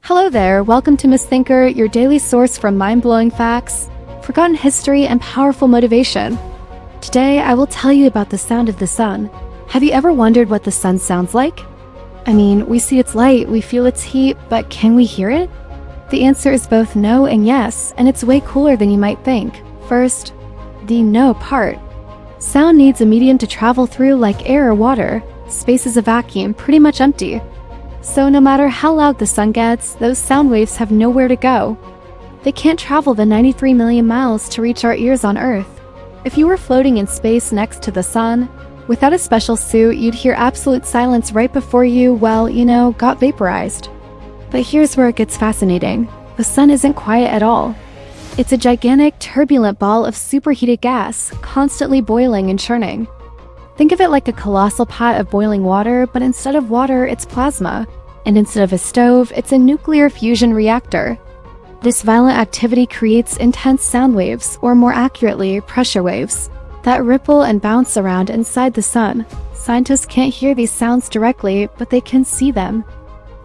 Hello there, welcome to Miss Thinker, your daily source for mind-blowing facts, forgotten history, and powerful motivation. Today, I will tell you about the sound of the sun. Have you ever wondered what the sun sounds like? I mean, we see its light, we feel its heat, but can we hear it? The answer is both no and yes, and it's way cooler than you might think. First, the no part. Sound needs a medium to travel through like air or water. Space is a vacuum, pretty much empty. So no matter how loud the sun gets, those sound waves have nowhere to go. They can't travel the 93 million miles to reach our ears on Earth. If you were floating in space next to the sun, without a special suit, you'd hear absolute silence right before you, got vaporized. But here's where it gets fascinating. The sun isn't quiet at all. It's a gigantic, turbulent ball of superheated gas, constantly boiling and churning. Think of it like a colossal pot of boiling water, but instead of water, it's plasma. And instead of a stove, it's a nuclear fusion reactor. This violent activity creates intense sound waves, or more accurately, pressure waves, that ripple and bounce around inside the sun. Scientists can't hear these sounds directly, but they can see them.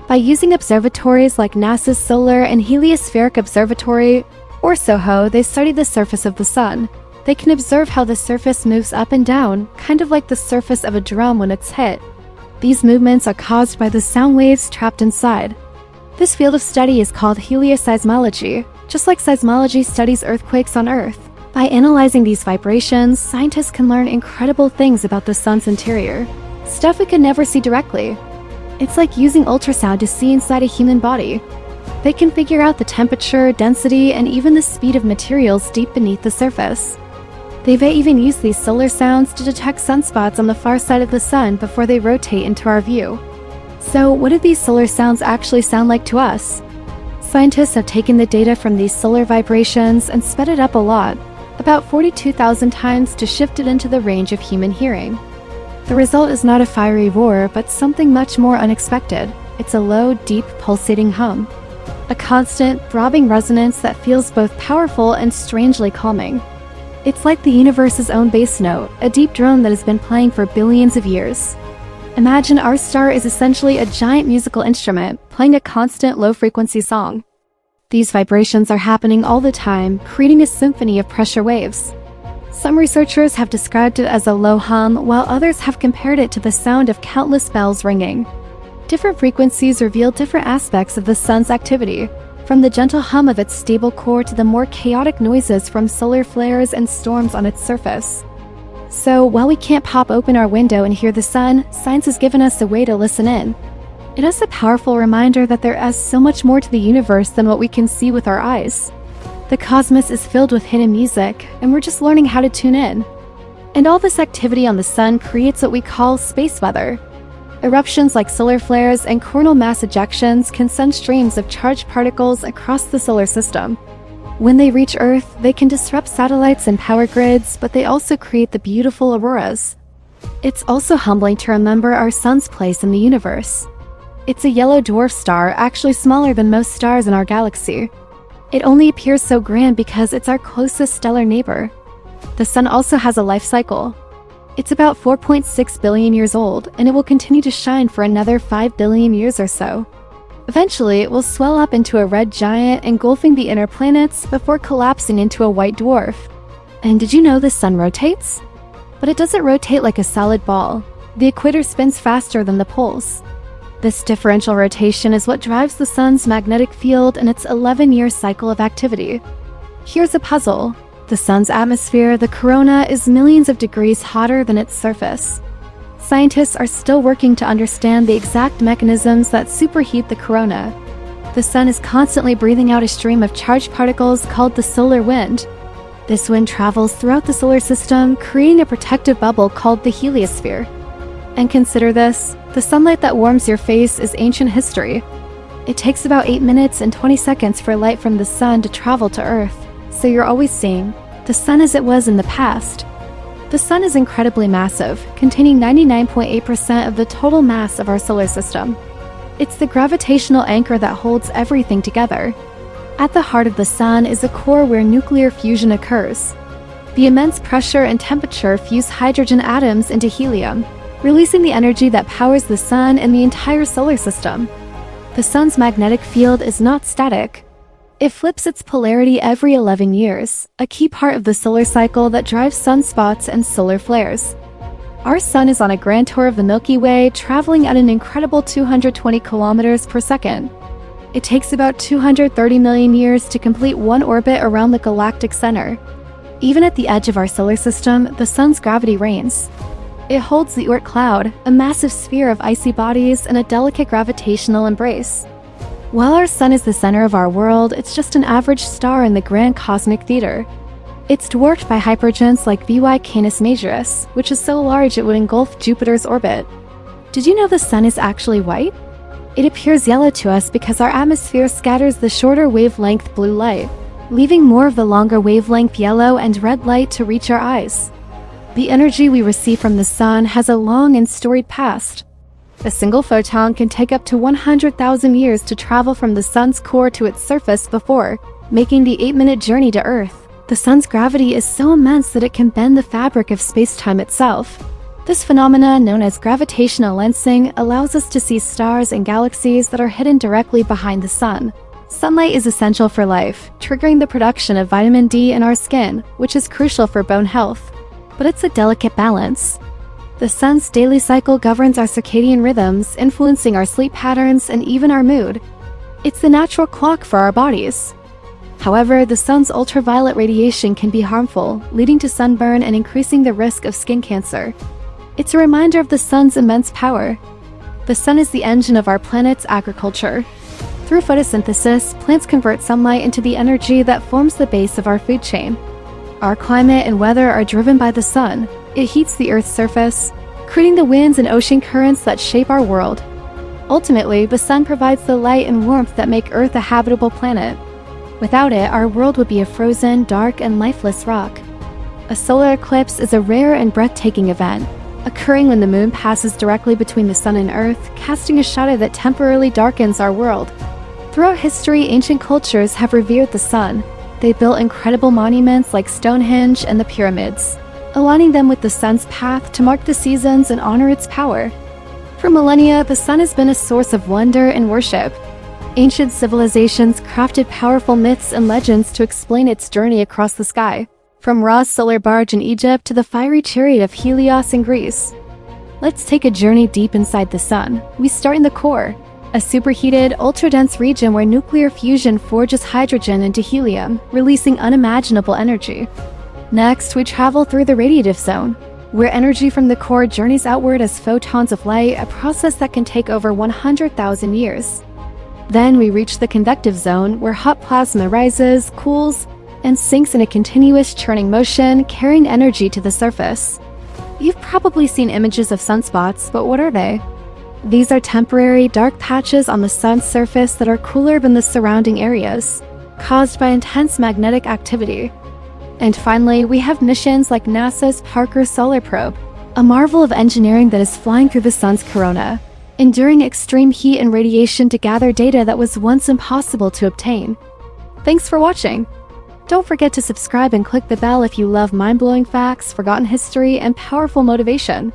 By using observatories like NASA's Solar and Heliospheric Observatory, or SOHO, they study the surface of the sun. They can observe how the surface moves up and down, kind of like the surface of a drum when it's hit. These movements are caused by the sound waves trapped inside. This field of study is called helioseismology, just like seismology studies earthquakes on Earth. By analyzing these vibrations, scientists can learn incredible things about the sun's interior, stuff we could never see directly. It's like using ultrasound to see inside a human body. They can figure out the temperature, density, and even the speed of materials deep beneath the surface. They've even used these solar sounds to detect sunspots on the far side of the sun before they rotate into our view. So, what do these solar sounds actually sound like to us? Scientists have taken the data from these solar vibrations and sped it up a lot, about 42,000 times, to shift it into the range of human hearing. The result is not a fiery roar, but something much more unexpected. It's a low, deep, pulsating hum. A constant, throbbing resonance that feels both powerful and strangely calming. It's like the universe's own bass note, a deep drone that has been playing for billions of years. Imagine our star is essentially a giant musical instrument, playing a constant low-frequency song. These vibrations are happening all the time, creating a symphony of pressure waves. Some researchers have described it as a low hum, while others have compared it to the sound of countless bells ringing. Different frequencies reveal different aspects of the sun's activity, from the gentle hum of its stable core to the more chaotic noises from solar flares and storms on its surface. So, while we can't pop open our window and hear the sun, science has given us a way to listen in. It is a powerful reminder that there is so much more to the universe than what we can see with our eyes. The cosmos is filled with hidden music, and we're just learning how to tune in. And all this activity on the sun creates what we call space weather. Eruptions like solar flares and coronal mass ejections can send streams of charged particles across the solar system. When they reach Earth, they can disrupt satellites and power grids, but they also create the beautiful auroras. It's also humbling to remember our sun's place in the universe. It's a yellow dwarf star, actually smaller than most stars in our galaxy. It only appears so grand because it's our closest stellar neighbor. The sun also has a life cycle. It's about 4.6 billion years old, and it will continue to shine for another 5 billion years or so. Eventually, it will swell up into a red giant, engulfing the inner planets before collapsing into a white dwarf. And did you know the sun rotates? But it doesn't rotate like a solid ball. The equator spins faster than the poles. This differential rotation is what drives the sun's magnetic field and its 11-year cycle of activity. Here's a puzzle. The sun's atmosphere, the corona, is millions of degrees hotter than its surface. Scientists are still working to understand the exact mechanisms that superheat the corona. The sun is constantly breathing out a stream of charged particles called the solar wind. This wind travels throughout the solar system, creating a protective bubble called the heliosphere. And consider this, the sunlight that warms your face is ancient history. It takes about 8 minutes and 20 seconds for light from the sun to travel to Earth. So you're always seeing the sun as it was in the past. The sun is incredibly massive, containing 99.8% of the total mass of our solar system. It's the gravitational anchor that holds everything together. At the heart of the sun is a core where nuclear fusion occurs. The immense pressure and temperature fuse hydrogen atoms into helium, releasing the energy that powers the sun and the entire solar system. The sun's magnetic field is not static. It flips its polarity every 11 years, a key part of the solar cycle that drives sunspots and solar flares. Our sun is on a grand tour of the Milky Way, traveling at an incredible 220 kilometers per second. It takes about 230 million years to complete one orbit around the galactic center. Even at the edge of our solar system, the sun's gravity reigns. It holds the Oort cloud, a massive sphere of icy bodies, in a delicate gravitational embrace. While our sun is the center of our world, it's just an average star in the grand cosmic theater. It's dwarfed by hypergiants like VY Canis Majoris, which is so large it would engulf Jupiter's orbit. Did you know the sun is actually white? It appears yellow to us because our atmosphere scatters the shorter wavelength blue light, leaving more of the longer wavelength yellow and red light to reach our eyes. The energy we receive from the sun has a long and storied past. A single photon can take up to 100,000 years to travel from the sun's core to its surface before making the 8-minute journey to Earth. The sun's gravity is so immense that it can bend the fabric of space-time itself. This phenomenon, known as gravitational lensing, allows us to see stars and galaxies that are hidden directly behind the sun. Sunlight is essential for life, triggering the production of vitamin D in our skin, which is crucial for bone health. But it's a delicate balance. The sun's daily cycle governs our circadian rhythms, influencing our sleep patterns and even our mood. It's the natural clock for our bodies. However, the sun's ultraviolet radiation can be harmful, leading to sunburn and increasing the risk of skin cancer. It's a reminder of the sun's immense power. The sun is the engine of our planet's agriculture. Through photosynthesis, plants convert sunlight into the energy that forms the base of our food chain. Our climate and weather are driven by the sun. It heats the Earth's surface, creating the winds and ocean currents that shape our world. Ultimately, the sun provides the light and warmth that make Earth a habitable planet. Without it, our world would be a frozen, dark, and lifeless rock. A solar eclipse is a rare and breathtaking event, occurring when the moon passes directly between the sun and Earth, casting a shadow that temporarily darkens our world. Throughout history, ancient cultures have revered the sun. They built incredible monuments like Stonehenge and the pyramids, aligning them with the sun's path to mark the seasons and honor its power. For millennia, the sun has been a source of wonder and worship. Ancient civilizations crafted powerful myths and legends to explain its journey across the sky, from Ra's solar barge in Egypt to the fiery chariot of Helios in Greece. Let's take a journey deep inside the sun. We start in the core, a superheated, ultra-dense region where nuclear fusion forges hydrogen into helium, releasing unimaginable energy. Next, we travel through the radiative zone, where energy from the core journeys outward as photons of light, a process that can take over 100,000 years. Then we reach the convective zone, where hot plasma rises, cools, and sinks in a continuous churning motion, carrying energy to the surface. You've probably seen images of sunspots, but what are they? These are temporary, dark patches on the sun's surface that are cooler than the surrounding areas, caused by intense magnetic activity. And finally, we have missions like NASA's Parker Solar Probe, a marvel of engineering that is flying through the sun's corona, enduring extreme heat and radiation to gather data that was once impossible to obtain. Thanks for watching! Don't forget to subscribe and click the bell if you love mind-blowing facts, forgotten history, and powerful motivation.